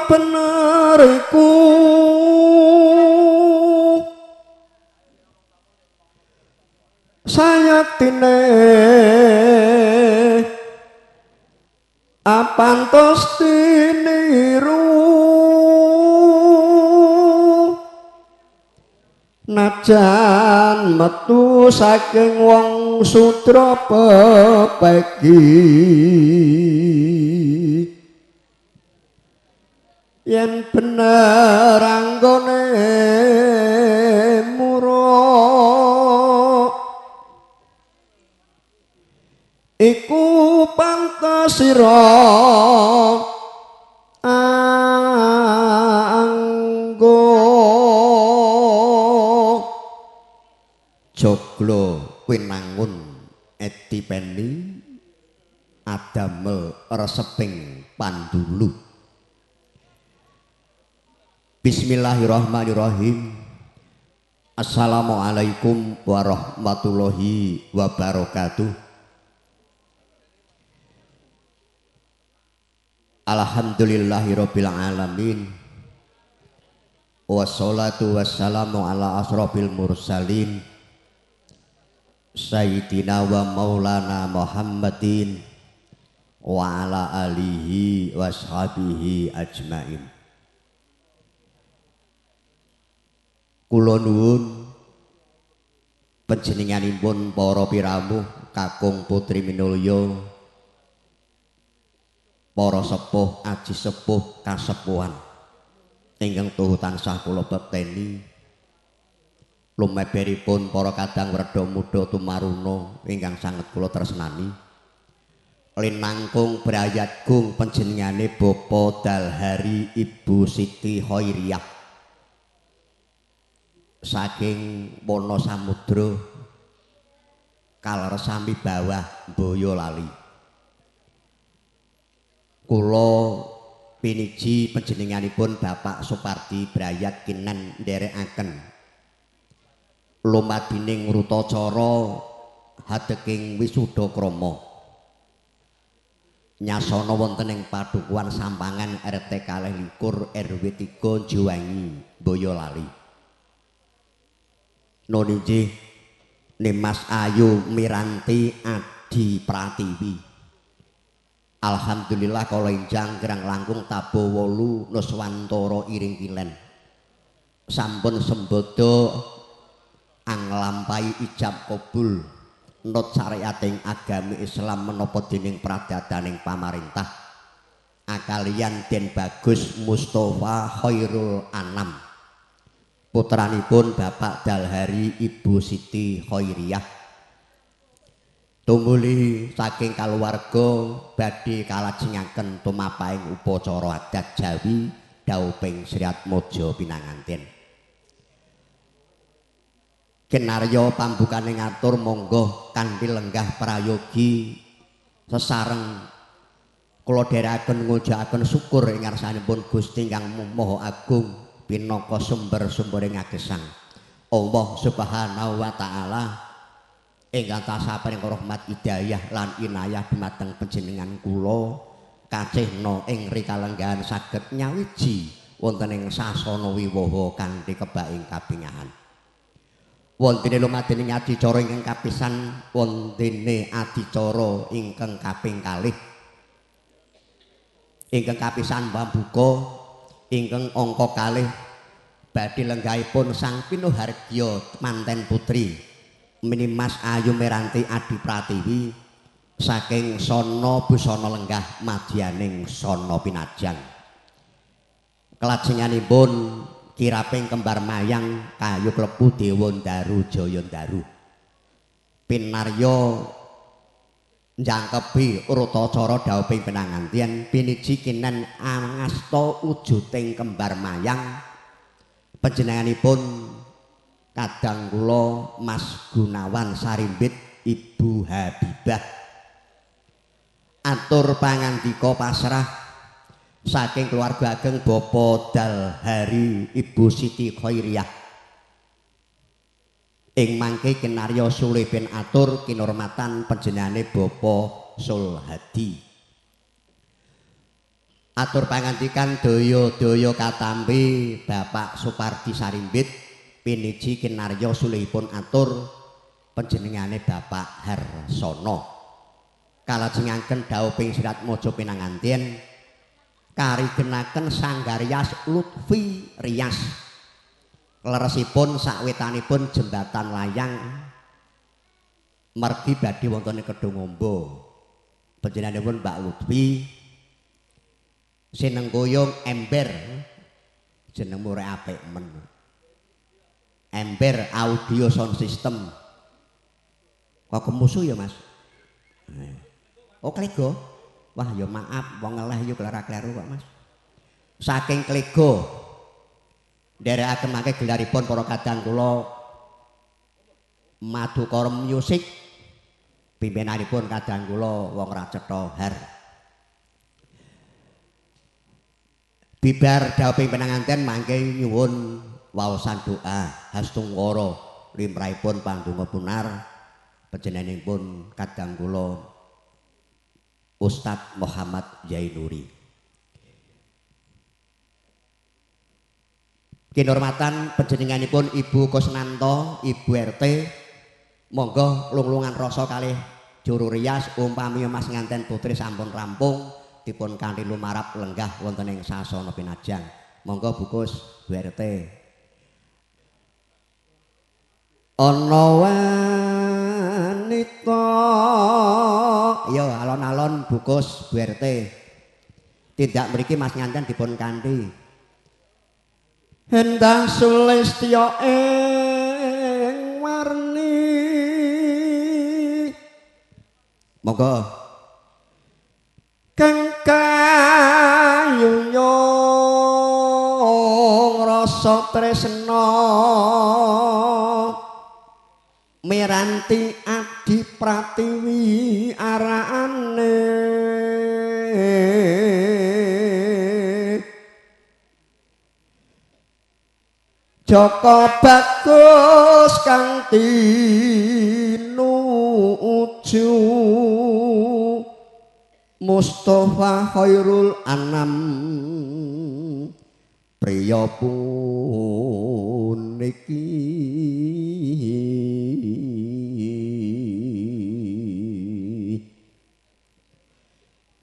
bener iku sayaktine apantos diniru najan metu saking wong sutra pepegi yen bener anggone muruk iku pantes sira anggo joglo winangun etipeni adamel reseping pandulu. Bismillahirrahmanirrahim. Assalamualaikum warahmatullahi wabarakatuh. Alhamdulillahirabbil alamin. Wassalatu wassalamu ala asrofil mursalin Sayyidina wa maulana Muhammadin wa ala alihi washabihi ajmain. Kula nuwun panjenenganipun para piramuh kakung putri minulya, para sepuh aji sepuh kasepuhan ingkang tuhu tansah kula bekteni, lumeberipun para kadang werda muda tumaruna ingkang sanget kula tresnani, linangkung brayatgung panjenengane Bapa Dalhari Ibu Siti Khairiyah saking Wonosamudra kaleresami bawah Boyolali. Kula piniji panjenenganipun Bapak Supardi Brayat kinen nderekaken lumadining rutacara hadeking wisuda krama nyasana wonten ing padukuhan Sampangan RT 21 RW 3 Jiwangi Boyolali. Noniji Nimas Ayu Miranti Adi Pratiwi. Alhamdulillah kala enjang kirang langkung tabo 8 Nuswantara iring kilen. Sampun sembodo anglampahi ijab kabul nut syariating agami Islam menapa dening pradadaning pamarentah akalian Den Bagus Mustofa Khairul Anam. Putranipun Bapak Dalhari Ibu Siti Khairiyah tungguli saking kaluwarga badhe kalajengaken tumapaing upacara adat Jawi dauping Sriat Mojo pinanganten. Kinarya pambukane ngatur monggo kanthi lenggah prayogi sesareng kula dherekaken ngojakaken syukur ing ngarsanipun Gusti ingkang Maha Agung pinaka sumber-sumbering agesang Allah Subhanahu wa taala ingkang tansah paring rahmat hidayah lan inayah dumateng panjenengan kula kacihna ing rikalenggahan saged nyawiji wonten ing sasana wiwaha kanthi kebaing kabingahan. Wontene lumadening adicara ingkang kapisan wontene adicara ingkang kaping kalih ingkang kapisan pambuka ingkang angka kalih badhe lenggahipun Sang Pinuhargya manten putri Minimas Ayu Miranti Adi Pratiwi saking Sono Busana Lenggah madyaning Sono Pinajang. Kelajenganipun kiraping kembar mayang kayu klebu Dewa Ndaru Jaya Ndaru. Pinarya njangkepi rutacara dauping pinanganten piniji kinen angasta wujuding kembar mayang panjenenganipun kadang kula Mas Gunawan Sarimbit Ibu Habibah atur pangandika pasrah saking keluarga ageng Bapa Dalhari Ibu Siti Khairiyah. Ing mangke kinarya sulih ben atur kinurmatan panjenengane Bapa Sulhadi. Atur pangandikan daya-daya katampi Bapak Supardi Sarimbit piniji kinarya sulihipun atur panjenengane Bapak Harsono. Kalajengaken dawuh ping Sirat Maja Pinanganten karigenaken Sanggaryas Lutfi Rias. Leresipun sakwetanipun jembatan layang mergi badhe wonten ing Kedungombo. Panjenenganipun Mbak Lutfi Sinengkuyung Ember jenengmu rek apik men. Ember Audio Sound System. Kok kemusu ya Mas? Oh Klego. Wah ya maaf wong ngeleh yo klara-kleru kok Mas. Saking Klego nderekaken mangke gelaripun para kadang kula Madukara Music pimpinanipun kadang kula wong Racetha Har. Bibar dawuh ping pinanganten mangke nyuwun waosan doa hastungkara limrahipun pandonga punar panjenenganipun kadang kula Ustadz Muhammad Jainuri. Kinurmatan panjenenganipun Ibu Kusnanto, Ibu RT, monggo lung-lungan rasa kalih juru rias umpami Mas nganten putri sampun rampung dipun kanthi lumarap lenggah wonten ing sasana pinajang. Monggo bukus Bu RT. Ana wanita ya alon-alon bukus Bu RT. Tindak mriki Mas nganten dipun kanthi Hendang Sulistya ing warni. Monggo kang kayuyung rasa tresna miranti Adi Pratiwi arane Joko Bagus kang tinuju Mustafa Khairul Anam priya puniki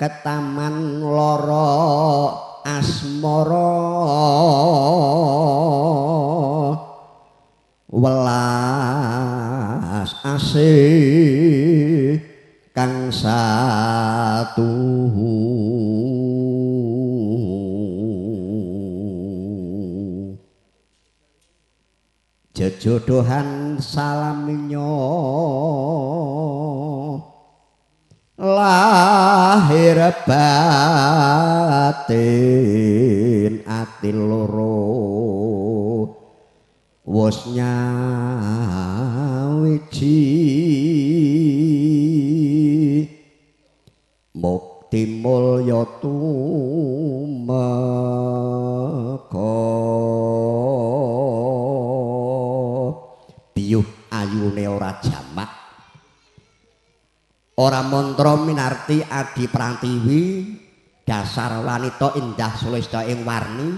ketaman lara asmara welas asih kang satu jejodohan salaminyo lahir batin ati loro wis nyawiji mukti mulya tumeka biyuh ayune ora jamak ora mantra minarti Adi Pratiwi dasar wanita indah sulistya ing warni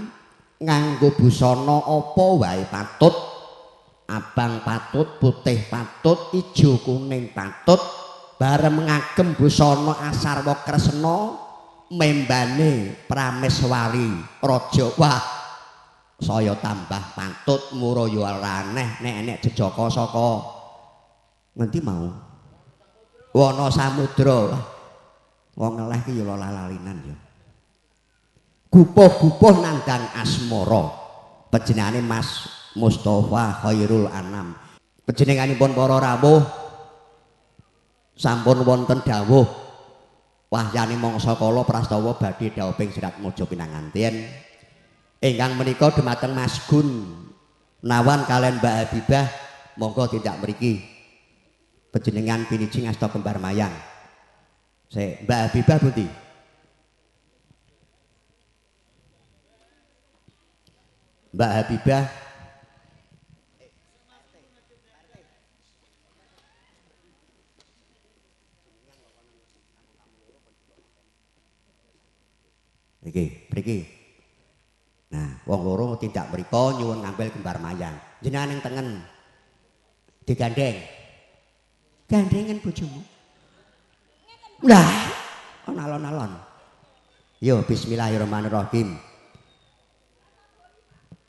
nganggo busana apa wae patut abang patut putih patut ijo kuning patut bareng ngagem busana asarwa kresna membane prameswari raja wah saya tambah patut muraya raneh nek enek jejaka saka ngendi mau wana samudra wong ngeleh ki ya lalinan ya gupuh-gupuh nandang asmara panjenengane Mas Mustafa Khairul Anam panjenenganipun para rawuh sampun wonten dawuh wahyane mangsa kala prastawa badhe dawuh ping Sirat Maja Pinanganten ingkang menika dhumateng Mas Gun Nawan kalian Mbak Habibah monggo tindak mriki panjenengan piniji ngasta kembar mayang Mbak Habibah pundi Mbak Habibah iki wong loro tindak mriko nyuwun ngambil kembar mayang. Jenengan ning tengen digandeng. Gandengan bojomu. Lah, ana alon-alon. Yo bismillahirrahmanirrahim.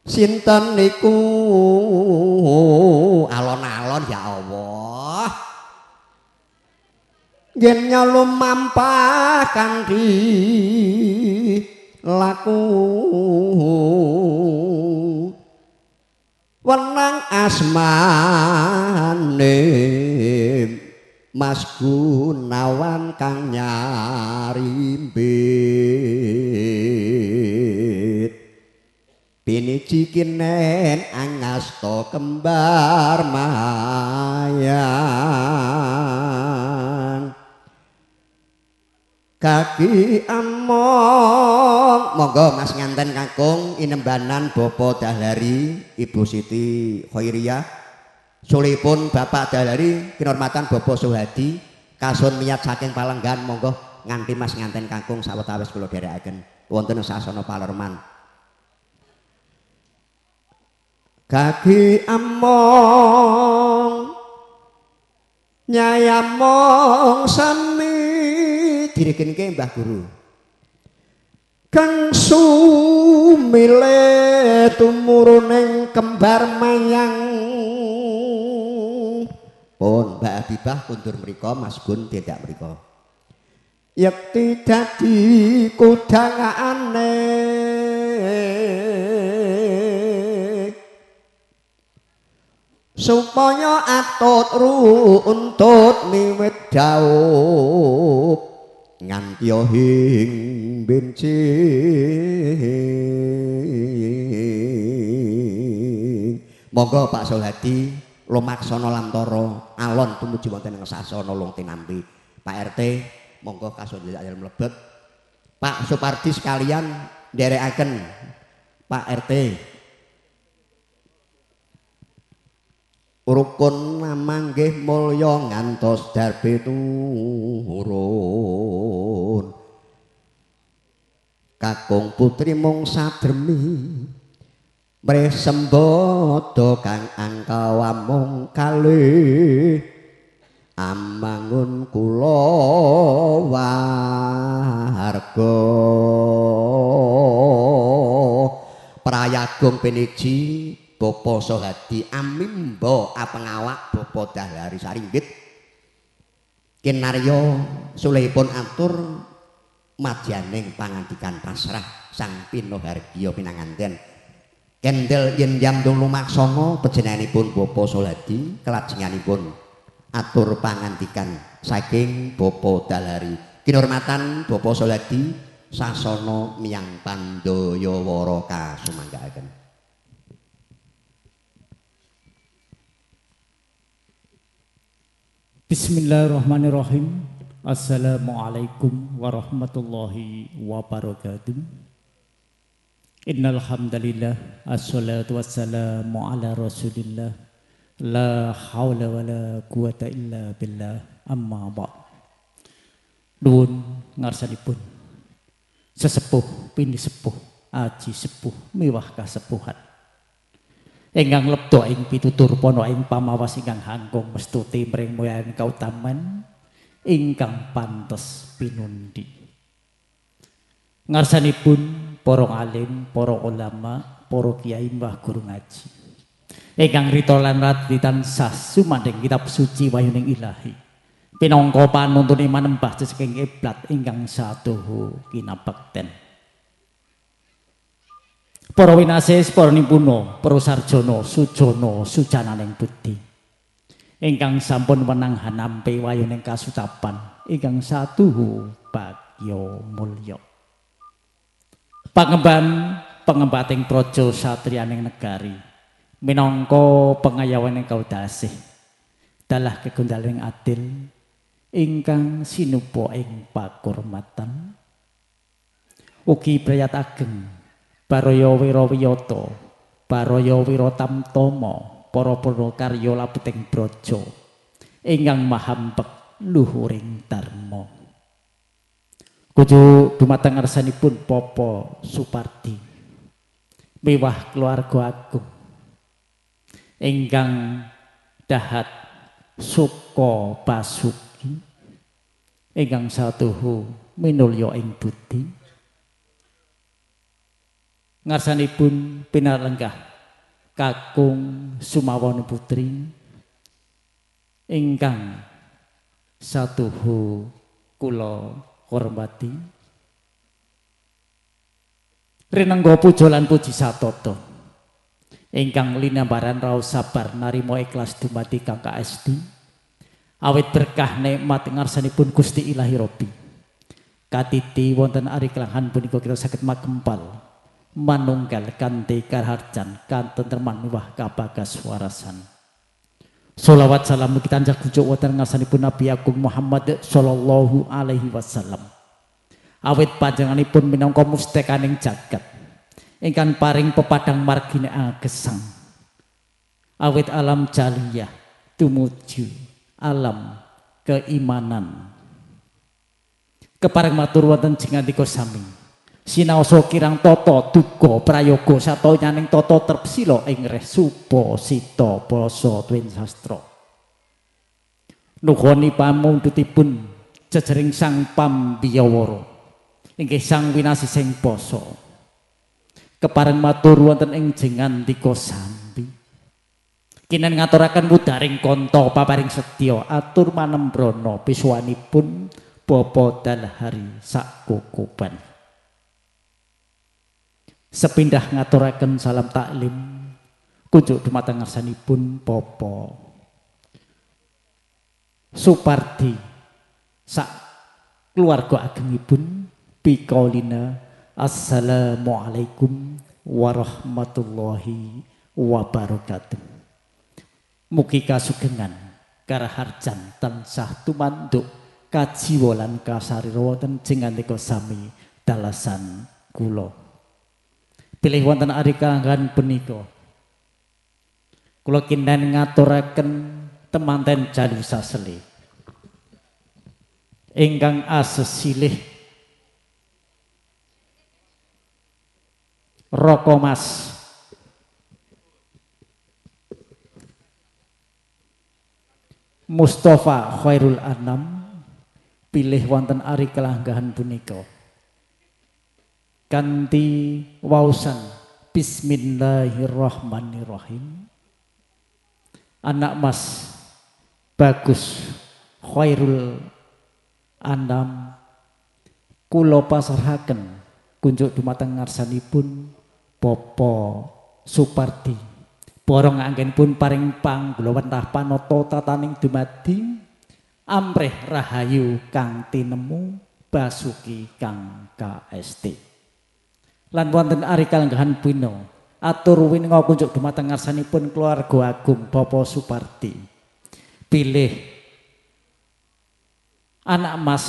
Sinten niku alon-alon ya Allah. Yen lumampah kanthi laku wenang asmane Mas Gunawan kang nyarimbit piniji kinen angasta kembar mayang kaki among monggo Mas nganten kakung inembanan Bapak Dahlari Ibu Siti Khairiyah sulipun Bapak Dahlari kinurmatan Bapak Suhadi kasun miyat saking Palenggan monggo nganti Mas nganten kakung sawetawis kula dherekaken wonten sasana palerman kaki among nyayamong sami dirigenke Mbah Guru kang sumile tumuruning kembar mayang pun Mbak Habibah kundur mriko Mas Gun tidak mriko yekti dadi kudangane supaya atut runtut miwit daup nganti hing bencing monggo Pak Sulhadi lumaksana lantara alon tumuju wonten ing sasana lung tinampi Pak RT monggo kasundhik dalem mlebet Pak Supardi sekalian nderekaken Pak RT rukun namanggih mulya ngantos darbe turun kakung putri mung sadremi mrih sembada kang angka mung kalih amangun kula warga prayagung piniji Bapak Sohadi amimba apengawak Bapak Dahlari saringgit kinarya sulehipun atur madyaning pangandikan pasrah sang pinohargya pinanganten kendel yen jam lumaksana panjenenganipun Bapak Sohadi kelajenganipun atur pangandikan saking Bapak Dahlari kinurmatan Bapak Sohadi sasana miyang Pandayawara kasumanggaaken. Bismillahirrahmanirrahim. Assalamualaikum warahmatullahi wabarakatuh. Innal hamdalillah assalatu wassalamu ala Rasulillah la haula wala quwata illa billah amma ba'd. Nuwun ngarsanipun sesepuh pini sepuh aji sepuh miwah kasepuhan ingkang lebda ing pitutur pana ing pamawas ingkang hangkung mestuti mring moyaning kautaman ingkang pantes pinundi. Ngarsanipun para alim, para ulama, para kiai mbah guru ngaji. Ingkang rita lan radi tansah sumandhing kitab suci wayuning Ilahi. Pinangka panuntun manembah saking kiblat ingkang sadoho kinabekten. Para winasis, para nimpuna, para sarjana, sujana, sujananing budi. Ingkang sampun wenang nampi wayuning kasucapan, ingkang saduhu bagya mulya. Pangembating praja satriyaning negari, minangka pengayawaning kaudasih, dalah kegundaling adil, ingkang sinupa ing pakurmatan. Ugi prayat ageng Baraya Wirawiyata, Baraya Wiratamtama, para purnakarya labuting braja ingkang mahampek luhuring dharma. Kudu dumateng ngarsanipun Papa Supardi. miwah keluarga agung ingkang dahat Suko Basuki ingkang satuhu minulya ing budi ngarsanipun pinalenggah kakung Sumawana Putri ingkang satuhu kula hormati rinengga puja lan puji satata ingkang linambaran raos sabar narima ikhlas dumadi Kang KSD awit berkah nikmat ngarsanipun Gusti Ilahi Robbi katiti wonten ari kelangan punika kita saged makempal manunggal kanthi karharjan katentreman miwah kabagas warasan sholawat salam kita tansah kunjuk wonten ngarsanipun Nabi Agung Muhammad sallallahu alaihi wasallam awit panjenenganipun minangka mustekaning jagat ingkang paring pepadang margine gesang awit alam jaliyah tumuju alam keimanan kepareng matur wonten jingandika sami sinaosa kirang tata duka prayoga satonyaning tata trepsila ing reh supa sita basa tuwin sastra nuhoni pamundhutipun jejering sang pambiyawara inggih sang winasi sing basa kepareng matur wonten ing jingandika sami kinen ngaturaken wudaring kanta paparing sedya atur manembrana piswanipun Bapa Dalhari sakukuban sepindah ngaturaken salam taklim kunjuk dumateng ngarsanipun Bapa Supardi sak keluarga agengipun bikaulina assalamualaikum warahmatullahi wabarakatuh. Mugi kasugengan karaharjan tansah tumanduk kajiwa lan kasarira wonten jingandika sami dalasan kula. Pilih wonten ari kalanggan punika kula kinten ngaturaken temanten jalu sasele ingkang asesilih Roko Mas Mustafa Khairul Anam pilih wonten ari kelanggahan punika kanthi wausan bismillahirrahmanirrahim anak Mas Bagus Khairul Anam kula pasrahaken kunjuk dumateng ngarsanipun Bapa Supardi borong anggenipun paring panggulawentah panata tataning dumadi amrih rahayu kang tinemu Basuki Kang KSD lan wonten ari kalenggahan pina atur winenga kunjuk dumateng ngarsanipun keluarga agung Bapa Supardi pilih anak Mas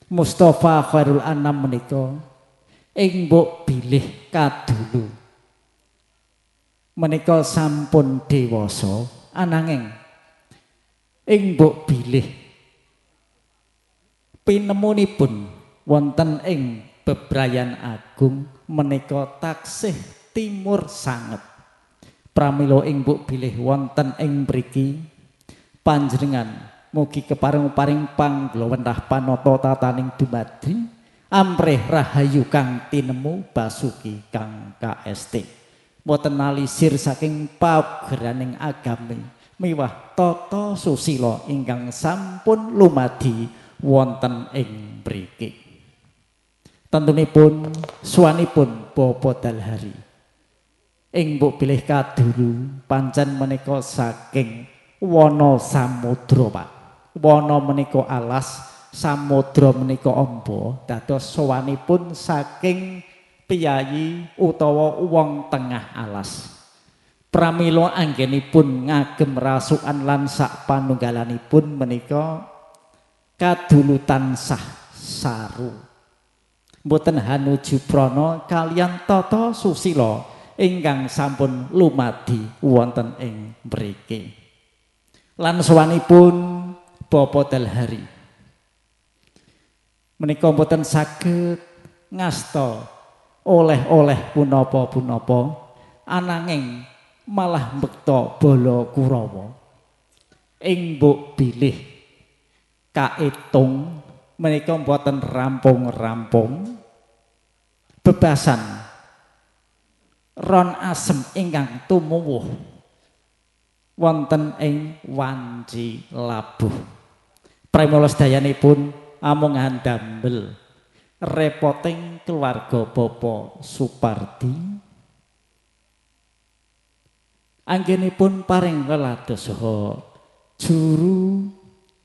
Mustafa Khairul Anam menika ing mbok bilih kadulu menika sampun dewasa ananging ing mbok bilih pinemunipun wonten ing bebrayan agung menika taksih timur sanget pramila ing mbok bilih wonten ing mriki panjenengan mugi kepareng-paring panggulawentah panata tataning dumadi amrih rahayu kang tinemu Basuki Kang KSD boten nalisir saking pageraning agami miwah tata susila ingkang sampun lumadi wonten ing mriki tentunipun suwanipun Bapa Dalhari ing mbok bilih kaduru pancen menika saking wana samudra Pak wana menika alas samudra menika amba dados sowanipun saking piyayi utawa wong tengah alas pramila anggenipun ngagem rasukan lan sak panunggalanipun menika kadulutan sah saru mboten hanuju prana kaliyan tata susila ingkang sampun lumadi wonten ing mriki lan sowanipun Bapa Dalhari menika mboten saged ngasta oleh-oleh punapa-punapa ananging malah mbekta bala Kurawa ing mbok bilih kaetung menika mboten rampung-rampung bebasan ron asem ingkang tumuwuh wonten ing wanci labuh pramila sedayanipun amung handamel repoting keluarga Bapak Supardi anggenipun paring lelados saha juru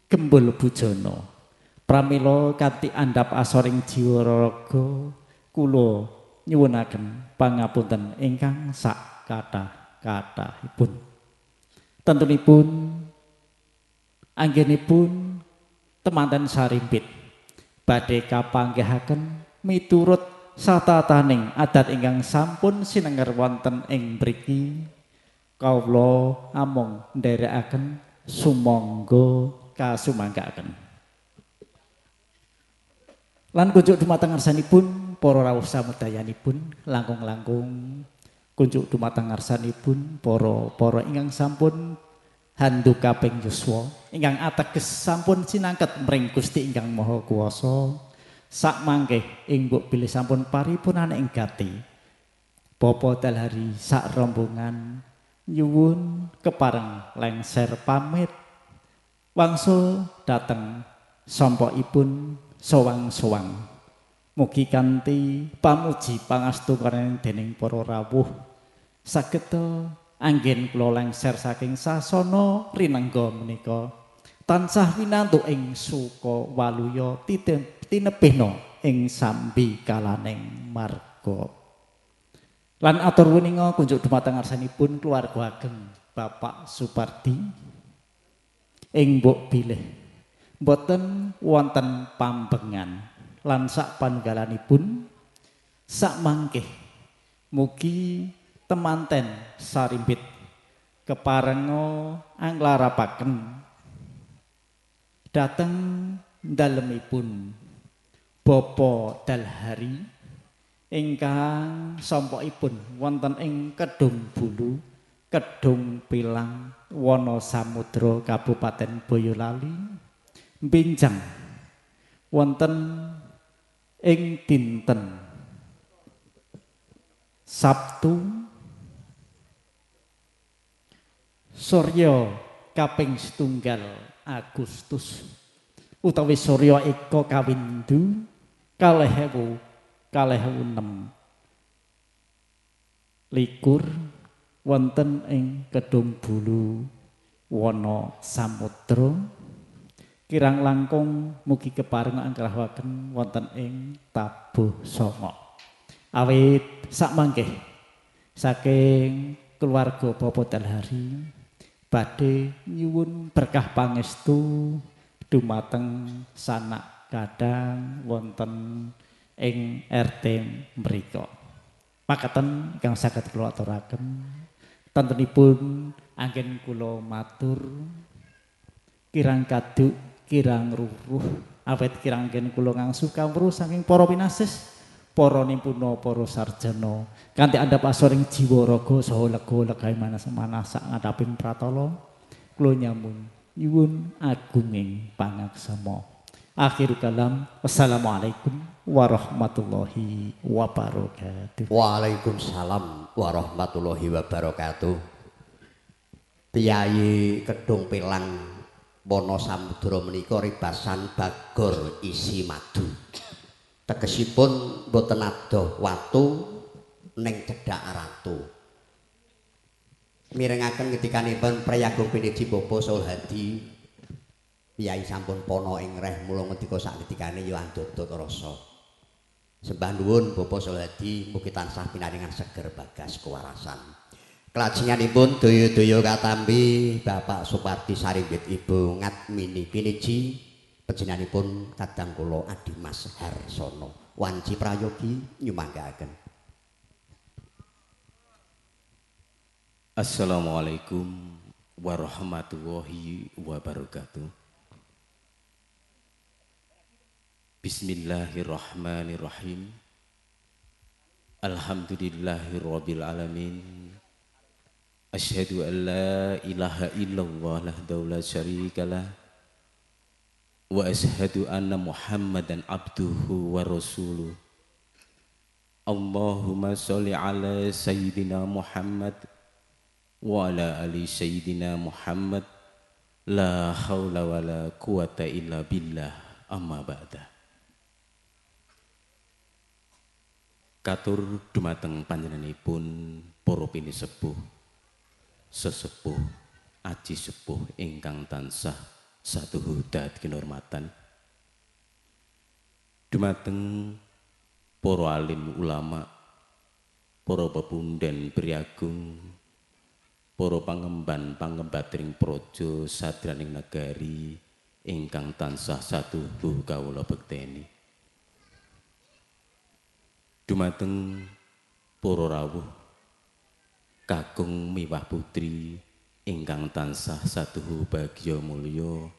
gembul bujana pramila kanthi andhap asoring jiwa raga kula nyuwunaken pangapunten ingkang sak kathah-kathahipun tentunipun anggenipun temanten sarimpit badhe kapanggihaken miturut satataning adat ingkang sampun sinenger wonten ing mriki kawula amung nderekaken sumangga kasumanggaken lan kunjuk dumateng ngarsanipun para rawuh samudayanipun langkung-langkung kunjuk dumateng ngarsanipun para ingkang sampun handuk kaping yuswa ingkang ateges sampun sinangket mring Gusti ingkang Maha Kuwasa sak mangke ing mbok bilih sampun paripurna ing gati Bapa Dalhari sak rombongan nyuwun kepareng lengser pamit wangsul dateng sampokipun sowang-sowang mugi kanthi pamuji pangastu karen dening para rawuh sageta anggen kula lengser saking sasana rinengga menika tansah winantuk ing suka waluya tinebihna ing sambi kalaning marga lan atur wuninga kunjuk dumateng ngarsanipun keluarga ageng Bapak Supardi ing mbok bilih boten wonten pambengan lan sak panunggalanipun sak mangke mugi temanten sarimpit keparenga anglarapaken dateng dalemipun Bapa Dalhari ingkang sampokipun wonten ing Kedung Bulu Kedung Pilang Wonosamudra Kabupaten Boyolali mbinjang wonten ing dinten Sabtu Surya kaping 1 Agustus utawi Surya Eka Kawindu 2026 wonten ing Kedung Bulu Wonosamudra kirang langkung mugi kepareng anggrahaken wonten ing tabuh sanga awit sakmangke saking keluarga Bapak Dalhari badhe nyuwun berkah pangestu dumateng sanak kadang wonten ing RT mrika makaten ingkang saged kula aturaken tentunipun anggen kula matur kirang kaduk kirang ruruh awet kirang anggen kula ngangsu kawruh saking para pinasis para nimpuna para sarjana kanthi andhap asoring jiwa raga saha lega legahe manas sak ngadhaping pratala kula nyuwun agunging pangaksama akhir kalam wassalamualaikum warahmatullahi wabarakatuh. Waalaikumsalam warahmatullahi wabarakatuh. Piyayi Kedung Pilang Wonosamudra menika ribasan bagor isi madu. Tegesipun boten adoh watu ning cedhak ratu. Mirengaken ngedikanipun Prayagung Piniji Bapak Sulhadi Piyai sampun pono ing reh mula ngendika sak ngedikane ya andodot rasa. Sembah nuwun Bapak Sulhadi mugi tansah pinaringan seger bagas kewarasan. Kelajenganipun daya-daya katampi Bapak Supardi Sarimbit Ibu Ngatmini Piniji panjenenganipun kadang kula Adimas Harsono wanci prayogi nyumanggaaken. Assalamualaikum warahmatullahi wabarakatuh. Bismillahirrahmanirrahim. Alhamdulillahirabbil alamin. Asyhadu an la ilaha illallah wahdahu la syarikalah wa asyhadu anna Muhammadan abduhu wa rasuluh. Allahumma sholli ala sayyidina Muhammad wa ala ali sayyidina Muhammad. La haula wa la quwata illa billah. Amma ba'da. Katur dumateng panjenenganipun para pinisepuh, sesepuh, aji sepuh ingkang tansah satuhu dadi kinurmatan. Dumateng para alim ulama, para pepundhen priagung, para pangemban-pangembatring praja sadraning negari ingkang tansah satuhu kawula bekteni. Dumateng para rawuh kakung miwah putri ingkang tansah satuhu bagya mulya,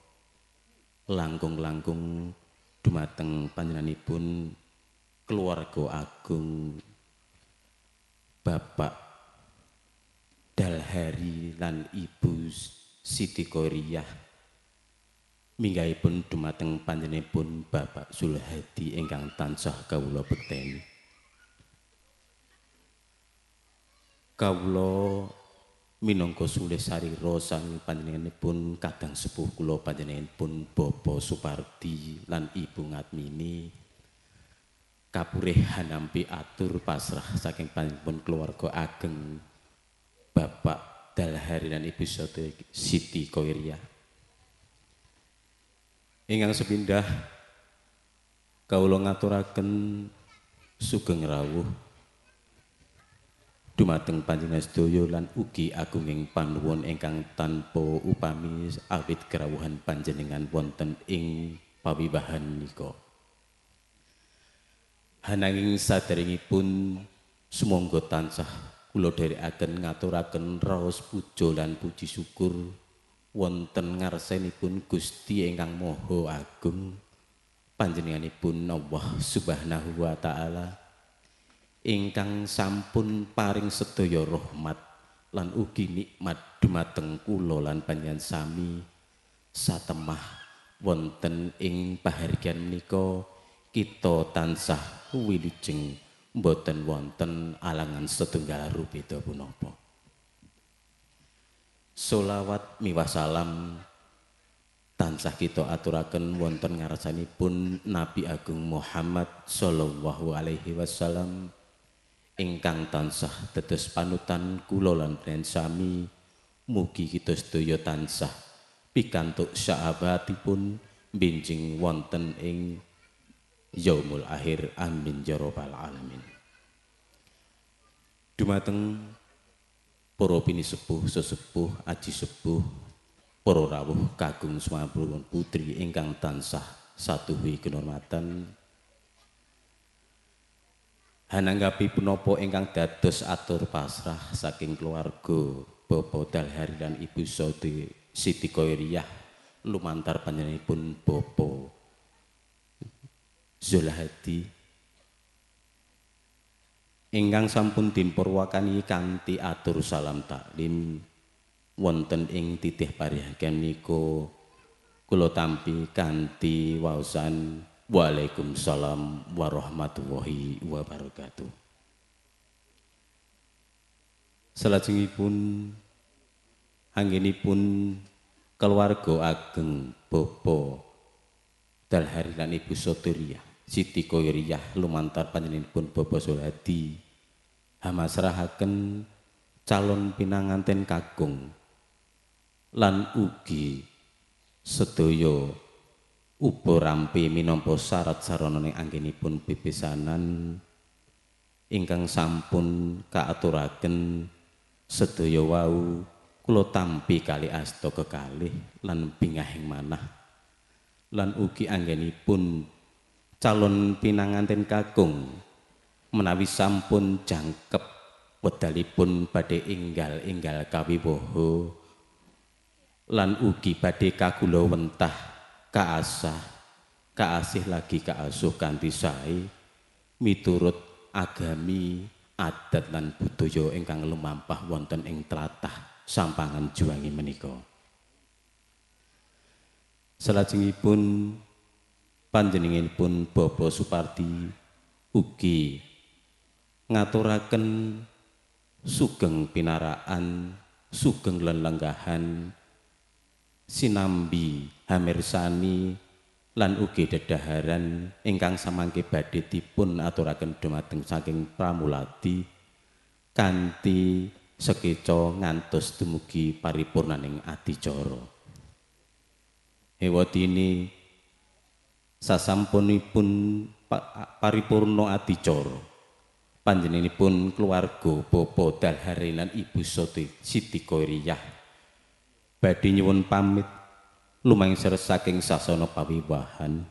langkung-langkung dumateng panjenenganipun keluarga agung Bapak Dalhari lan Ibu Siti Qoriyah, minggahipun dumateng panjenenganipun Bapak Zulhadi ingkang tansah kawula bekteni. Kawula minangka sulih sarira sang panjenenganipun kadang sepuh kula panjenenganipun Bapak Supardi lan Ibu Ngatmini kapurih hanampi atur pasrah saking panjenenganipun keluarga ageng Bapak Dalhari lan Ibu Siti Qoriyah. Ingkang sepindah kawula ngaturaken sugeng rawuh dumateng panjenengan sedaya lan ugi agunging panuwun ingkang tanpa upami awit kerawuhan panjenengan wonten ing pawibahan nika. Hananging saderengipun sumangga tansah kula dherekaken ngaturaken raos puja lan puji syukur wonten ngarsanipun Gusti ingkang Maha Agung, panjenenganipun Allah Subhanahu wa taala ingkang sampun paring sedaya rahmat lan ugi nikmat dumateng kula lan panjenengan sami satemah wonten ing pahargyan menika kita tansah wilujeng boten wonten alangan setunggal rupita punapa. Sholawat miwah salam tansah kita aturaken wonten ngarsanipun Nabi Agung Muhammad sallallahu alaihi wasallam ingkang tansah dados panutan kula lan panjenengan sami. Mugi kita sedaya tansah pikantuk sahabatipun benjing wonten ing yaumul akhir, amin ya rabbal alamin. Dumateng para pinisepuh, sesepuh, aji sepuh, para rawuh kagung sumapun putri ingkang tansah satuhi kinurmatan, hananggapi punapa ingkang dados atur pasrah saking keluarga Bapak Dalhari lan Ibu Siti Qoriyah lumantar panjenenganipun Bapak Zulhadi ingkang sampun dipurwakani kanthi atur salam taklim wonten ing titih parihagyan menika kula tampi kanthi waosan Waalaikumsalam warahmatullahi wabarakatuh. Salajengipun anggenipun keluarga ageng Bapak Dalhari lan Ibu Siti Qoriyah lumantar panjenenganipun Bapak Zulhadi hamasrahaken calon pinanganten kakung lan ugi sedaya upa rampi minangka syarat sarana anggenipun bebesanan ingkang sampun kaaturaken sedaya wau kula tampi kali asta kekalih lan bingahing manah lan ugi anggenipun calon pinanganten kakung menawi sampun jangkep wedalipun badhe enggal kawiwaha lan ugi badhe kagula wentah kaasih lagi kaasuh kanthi sae miturut agami adat lan budaya ingkang lumampah wonten ing tlatah Sampangan Juwangi menika. Salajengipun panjenenganipun Bapak Supardi ugi ngaturaken sugeng pinaraan, sugeng lelenggahan sinambi hamirsani lan ugi dedaharan ingkang samangke badhe dipun aturaken dumateng saking pramuladi kanthi sekeca ngantos dumugi paripurnaning adicara. Ewadene sasampunipun paripurna adicara panjenenganipun keluarga Bapak Dalhari lan Ibu Siti Koiriyah badhe nyuwun pamit lumangser saking sasana pawiwahan.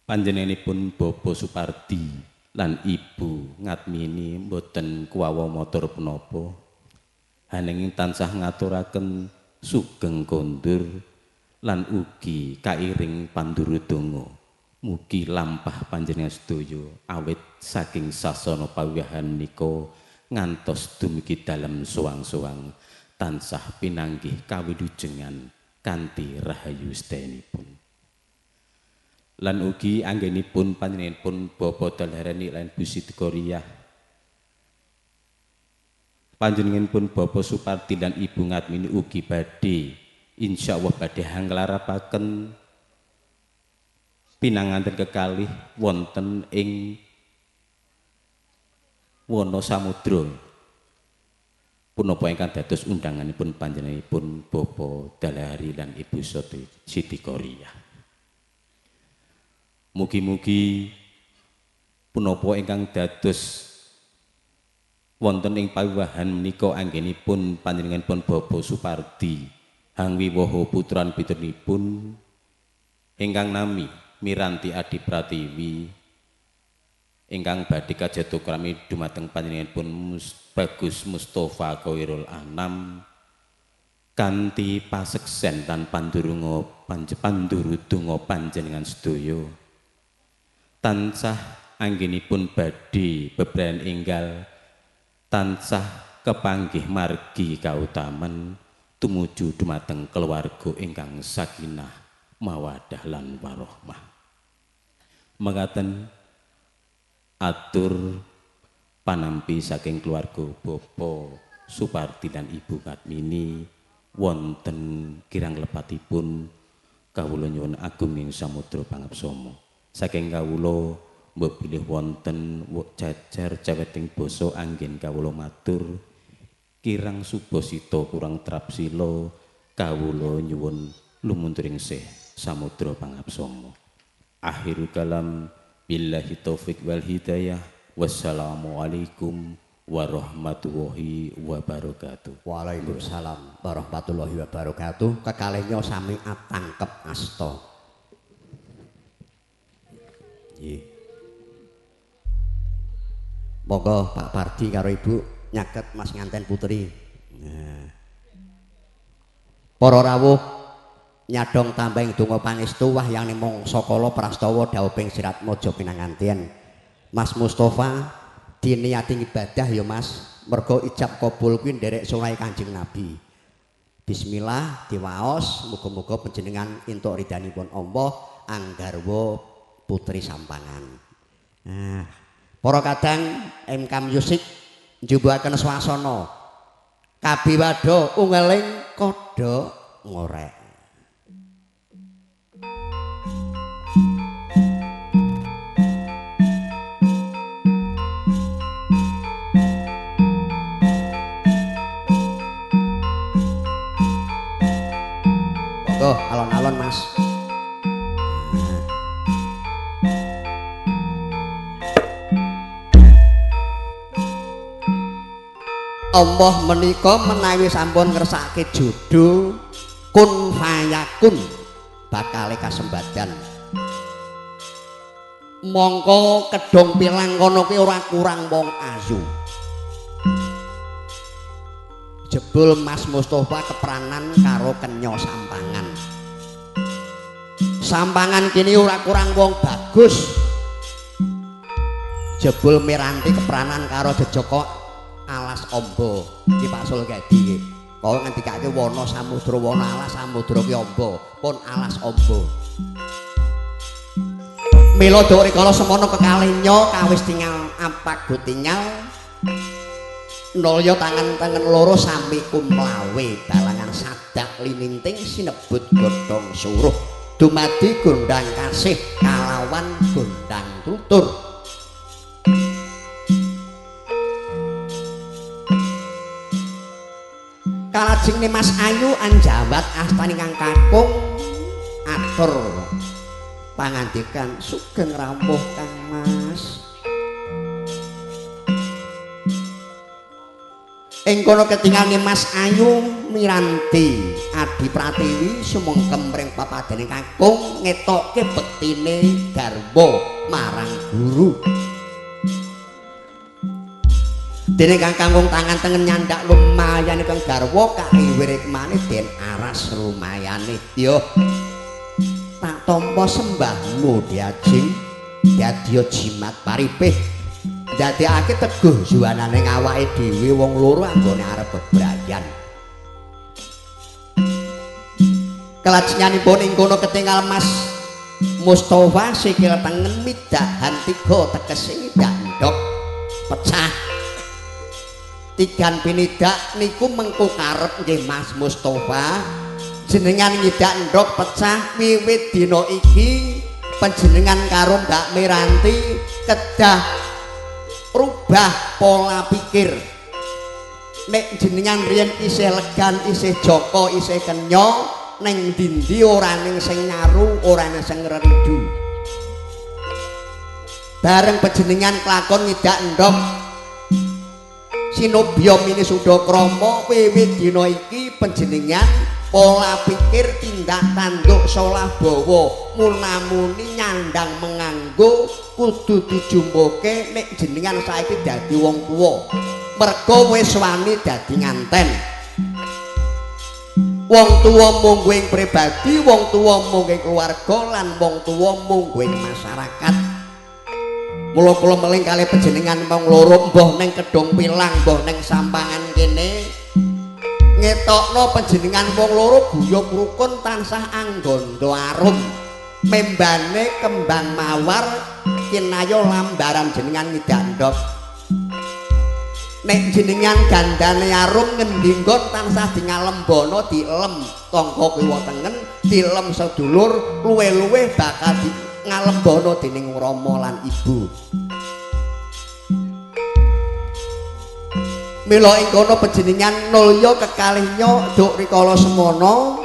Panjenenganipun Bapak Supardi lan Ibu Ngatmini mboten kuwawa matur punapa ananging tansah ngaturaken sugeng kondur lan ugi kairing panduru donga mugi lampah panjenengan sedaya awit saking sasana pawiwahan nika ngantos dumugi dalem suwang-suwang tansah pinanggih kawilujengan kanthi rahayu sedayanipun. Lan ugi anggenipun panjenenganipun Bapak Dalharani lan Bu Siti Koiriyah panjenenganipun Bapak Supardi lan Ibu Ngatmini ugi badhe insyaallah badhe hanglarapaken pinanganten kekalih wonten ing Wonosamudra punapa ingkang dados undanganipun panjenenganipun Bapak Dalhari lan Ibu Siti Koiriyah. Mugi-mugi punapa ingkang dados wonten ing pawiwahan menika anggenipun panjenenganipun Bapak Supardi hangwiwaha putran piternipun ingkang nami Miranti Adi Pratiwi ingkang badhe kajatukrami dumateng panjenenganipun Bagus Mustofa Koirul Anam kanthi paseksen lan pandurunga pandurudonga panjenengan sedaya tansah anggenipun badhe bebrayan enggal tansah kepanggih margi kautaman tumuju dumateng keluarga ingkang sakinah mawaddah lan warahmah. Mekaten atur panampi saking keluarga Bapak Supardi lan Ibu Ngatmini wonten kirang lepatipun kawula nyuwun agunging samudra pangabsama. Saking kawula mbok bilih wonten jajar jaweting basa anggen kawula matur kirang subasita kurang trapsila kawula nyuwun lumunturing sih samudra pangabsama. Akhirul kalam billahi taufik wal hidayah. Wassalamualaikum warahmatullahi wabarakatuh. Waalaikumsalam warahmatullahi wabarakatuh. Kekalihnya sami atangkep asta. Nggih. Monggo Pak Pardi karo Ibu nyaket Mas nganten putri. Nah. Para rawuh nyadong tambahing donga pangestu wahyane mangsa kala prastawa dawuhing sirat maja pinanganten. Mas Mustofa diniati ibadah ya Mas, mergo ijab kabul kuwi nderek sunai Kanjeng Nabi. Bismillah diwaos, muga-muga panjenengan entuk ridhanipun Allah anggarwa putri Sampangan. Nah, para kadang MK Music njubuhaken swasana kabiwada ungeling kodha ngorek. Monggo alon-alon Mas. Allah menika menawi sampun ngersake jodoh kun fayakun bakale kasembadan. Mongko kedhong pilang kono ki ora kurang wong ayu. Jebul Mas Mustofa kepranan karo kenya Sampangan. Sampangan kini ora kurang wong bagus. Jebul Miranti pranan karo jejaka alas amba iki Pak Sulgadi iki kok ngendikake wana samudra wana alas samudra ki amba pun alas amba mila duk rikala semono kekalinya kawis tinggal apago tinggal nulya tangan-tangan loro sami kumlawe balangan sadak lininting sinebut godhong suruh dumadi gondang kasih kalawan gondang tutur kalajeng Mas Ayu anjawat astani kang kakung atur pangandikan sugeng rawuh Kang Mas ing kono ketinggalane Mas Ayu miranti Adi Pratiwi sumengkem ring papadane kakung ngetokke bektine garwa marang guru dene kang kanggung tangan tengen nyandak lumayane kang garwa kawirik maneh den aras lumayane yo tak tampa sembahmu diajeng dadi jimat paripih dadekake teguh juwanane awake dhewe wong loro anggone arep bebrayan kelajenganipun ing kono ketinggal Mas Mustofa sikil tengen midahan tiga tegese ngidak ndok pecah tigan pinidak niku mengko karep nggih Mas Mustofa jenengan ngidak ndok pecah wiwit dina iki panjenengan karo Mbak Miranti kedah rubah pola pikir nek jenengan riyen isih legan isih joko isih kenya neng dindi ora ning sing ngaru ora ning sing ngeridu bareng panjenengan kelakon ngidak ndok sinobya mini suda krama wiwit dina iki panjenengan pola pikir tindak tanduk salah bawa munamuni nyandang menganggo kudu dijumbuke nek jenengan saiki dadi wong tuwa merga wis wani dadi nganten wong tuwa munggo ing pribadi wong tuwa munggo ing keluarga lan wong tuwa munggo ing masyarakat mula kula meling kalih panjenengan wong loro mbah ning Kedung Pilang mbah ning Sampangan kene ngetokno panjenengan wong loro guyub rukun tansah angganda arum membane kembang mawar kinaya lambaran jenengan ngidak ndok nek jenengan gandane arum ngendi nggon tansah dingalembana dielem tangga kiwa tengen dilem sedulur luwe-luwe bakal ngalembana dening Rama lan Ibu mila ing kono panjenengan nulya kekalihnya duk rikala semono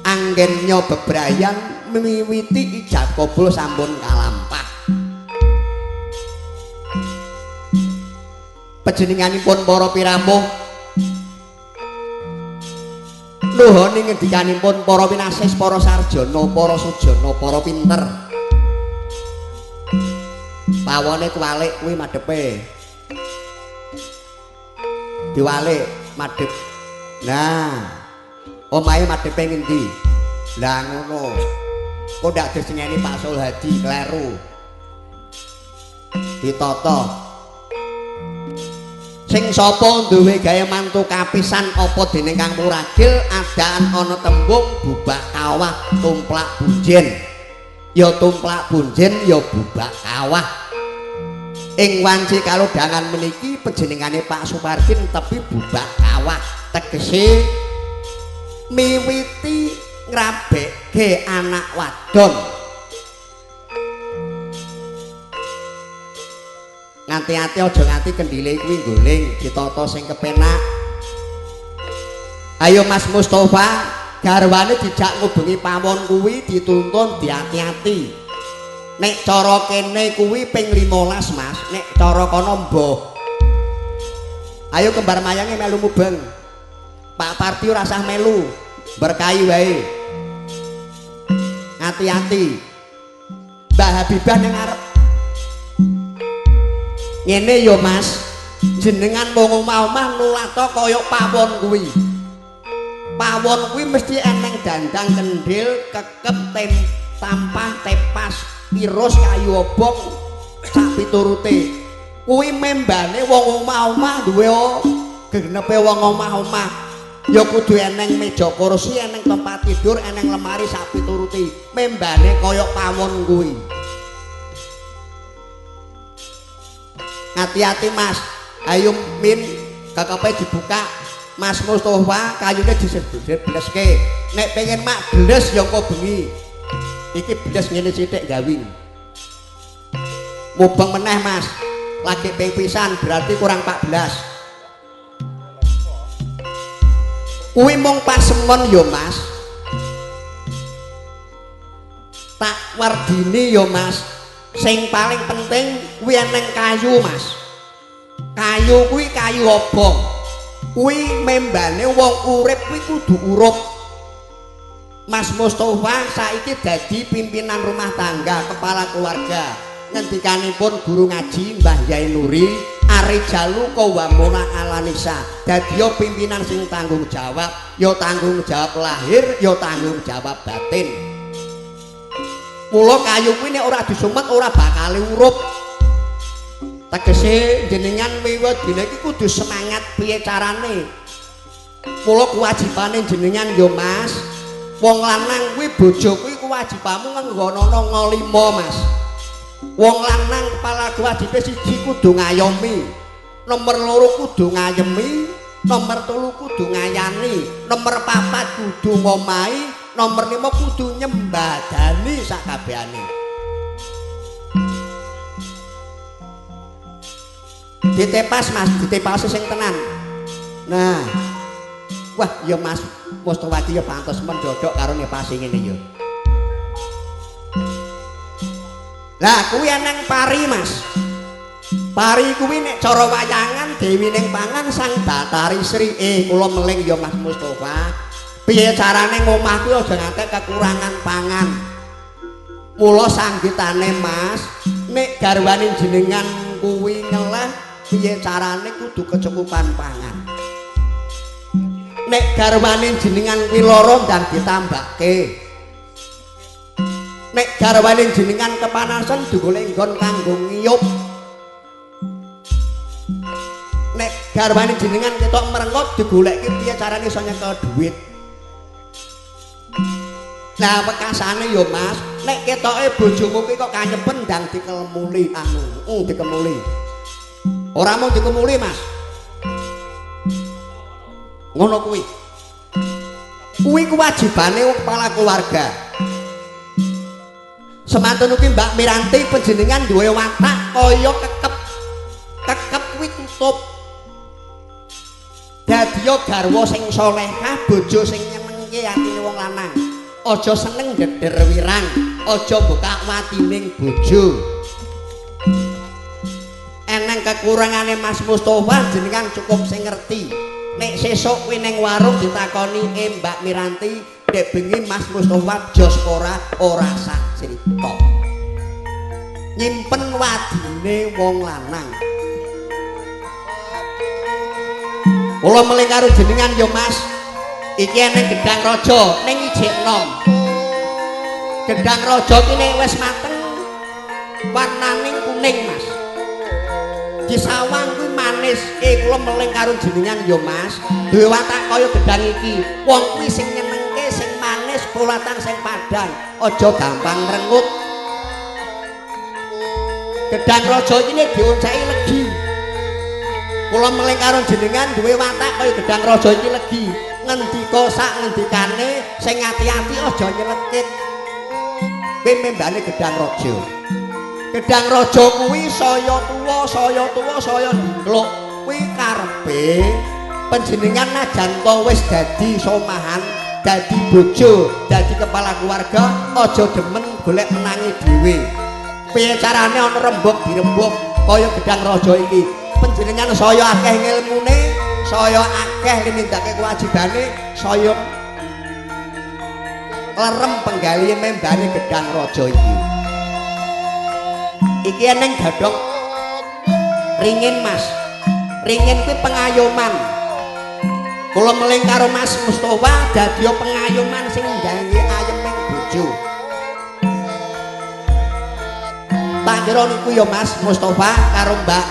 anggennya bebrayan miwiti ijab kabul sampun kalampah panjenenganipun para piramuh nuhoni ngendikanipun para winasis para sarjana para sujana para pinter pawone kuwalik kuwi madhepe diwalik madhep nah omahe madhepe ngendi lah ngono kok ndak disengeni Pak Sulhadi kleru ditata sing sapa duwe gawe mantu kapisan apa dening Kang Muragil adaan ana tembung bubak kawah tumplak bunjen ya tumplak bunjen ya bubak kawah ing wanci kalodhangan meniki panjenengane Pak Supartin tapi bubak kawah tegese miwiti ngrabekke anak wadon nganti-ati aja nganti kendhile kuwi nggoling ditata sing kepenak ayo Mas Mustofa garwane dijak ngubengi pawon kuwi dituntun diati-ati nek cara kene kuwi ping 15 Mas nek cara kono mbah ayo kembar mayange melu mubeng Pak Parti ora usah melu berkahi wae hati-hati Mbah Habibah ning arep ngene yo Mas jenengan wong omah-omah nulata kaya pawon kuwi mesti eneng dandang kendhil kekep tampah tepas pirus kayu obong sak piturute kuwi membane wong omah-omah duwe genepe wong omah-omah ya kudu eneng meja kursi, eneng tempat tidur, eneng lemari sak pituruti. Membane kaya pawon kuwi. Hati-hati Mas. Ayo Min, kekepe dibuka. Mas Mustofa kayune disebeske. Nek pengen mak bles ya engko bengi. Iki bles ngene sithik gawi. Mubeng meneh Mas. Lagi ping pisan berarti kurang 14. Kuwi mung pasemon ya Mas. Tak wardini ya Mas. Sing paling penting kuwi eneng kayu Mas. Kayu kuwi kayu obong. Kuwi membane wong urip kuwi kudu urup. Mas Mustofa saiki dadi pimpinan rumah tangga, kepala keluarga. Ngendikanipun guru ngaji Mbah Yai Nuri, Arijalu Qawwamuna 'alan nisa. Dadi pimpinan sing tanggung jawab, ya tanggung jawab lahir, ya tanggung jawab batin. Mula kayu kuwi nek ora disumet ora bakal urup. Tegese jenengan wiwit dina iki kudu semangat piye carane. Mula kewajibane jenengan ya Mas. Wong lanang kuwi bojo kuwi kewajibanmu nggonono ngolimo Mas. Wong lanang kepala kewajibe siji kudu ngayomi. Nomor loro kudu ngayemi, nomor 3 kudu ngayani, nomor 4 kudu ngomahi, nomor 5 kudu nyembadani sakabehane. Ditepas Mas, ditepas sing tenan. Nah. Wah, ya Mas Mustofa iki ya pantes mendodok karo nepasi ngene ya. Lah kuwi eneng pari Mas. Pari kuwi nek cara wayangan Dewi ning pangan sang Batari Sri. Kula meling ya Mas Mustofa. Piye carane ngomah kuwi aja ngantek kekurangan pangan. Mula sanggitane Mas, nek garwane jenengan kuwi ngeleh, piye carane kudu kecukupan pangan. Nek garwane jenengan kuwi lara ndang ditambahke. Nek garwane jenengan kepanasan digolek nggon kanggo ngiyup. Nek garwane jenengan ketok merengut digoleki piye carane iso nyekel dhuwit. Lah wekasane ya Mas, nek ketoke bojomu ki kok kanyepen ndang dikemuli dikemuli. Ora mung dikemuli Mas. Ngono kuwi. Kuwi kewajibane wong kepala keluarga. Semantun ugi Mbak Miranti panjenengan duwe watak kaya kekep. Kekep kuwi tutup. Dadi garwa sing salehah, bojo sing nyenengke atine wong lanang. Aja seneng ndeder wirang, aja mbukak watining bojo. Eneng kekurangane Mas Mustofa jenengan cukup sing ngerti. Nek sesuk kuwi ning warung ditakoni Mbak Miranti, dek bengi Mas Mustofa jos ora sak crita. Nyimpen wadine wong lanang. Kula meling karo jenengan ya Mas. Iki eneng gedang raja ning ijik enom. Gedang raja ki nek wis mateng warnane kuning Mas. Disawang kuwi manis. Kula meling karo jenengan ya Mas. Duwe watak kaya gedang iki. Wong kuwi sing nyenengke, sing manis, kulatan sing padhang. Aja gampang merengut. Gedang raja iki nek dionceki legi. Kula meling karo jenengan duwe watak kaya gedang raja iki legi. Ngendika sak ngendikane sing ati-ati aja nyelekit. Kuwi membane gedang raja. Gedang raja kuwi saya tuwa, saya ndingkluk. Kuwi karepe panjenengan najan to wis dadi somahan, dadi bojo, dadi kepala keluarga, aja demen golek menangi dhewe. Piye carane ana rembug dirembug kaya gedang raja iki. Panjenengan saya akeh ngilmune, saya akeh nindakake kewajibane, saya lerem penggalihe membane gedang raja iki. Iki eneng gadhok ringin Mas. Ringin kuwi pengayoman. Kula meling karo Mas Mustofa dadi pengayoman sing nggawe ayeming bojo. Tak kira niku ya Mas Mustofa karo Mbak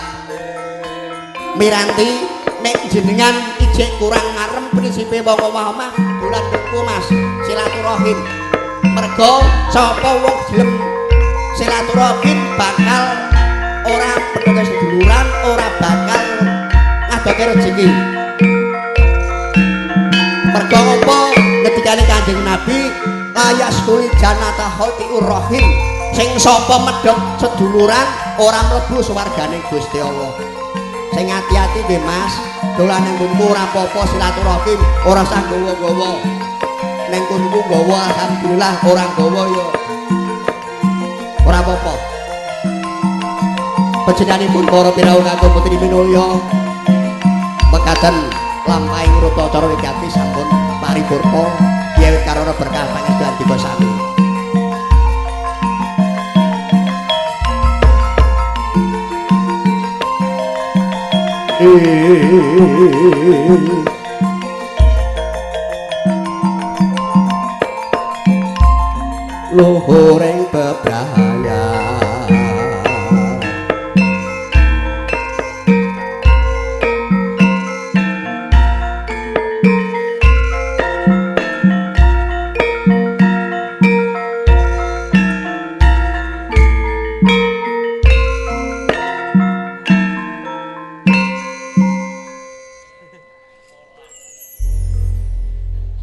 Miranti nek jenengan ijek kurang ngarem prinsipe wong omah-omah dolan tuku Mas silaturahim mergo sapa wong gelem silaturahim bakal ora pedhoke seduluran ora bakal ngadoke rezeki mergo apa ngendikane Kanjeng Nabi layaskul jannata khati'ur rahim sing sapa medhot seduluran ora mlebu swargane Gusti Allah. Sing ati-ati nggih Mas, dolan ning mungku ora apa-apa silaturahim, ora usah gawa-gawa. Ning kono gawa alhamdulillah, ora gawa ya ora apa-apa. Panjenenganipun para pirawu kagem putri minulya mekaten lampahing rupa acara wigati sampun paripurna wiwit karana berkah panjenengan dika sami. Luhuring bebraya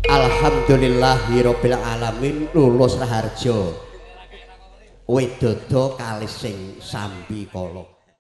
Alhamdulillahirabbil alamin lulus raharja Widodo kalising sambi kala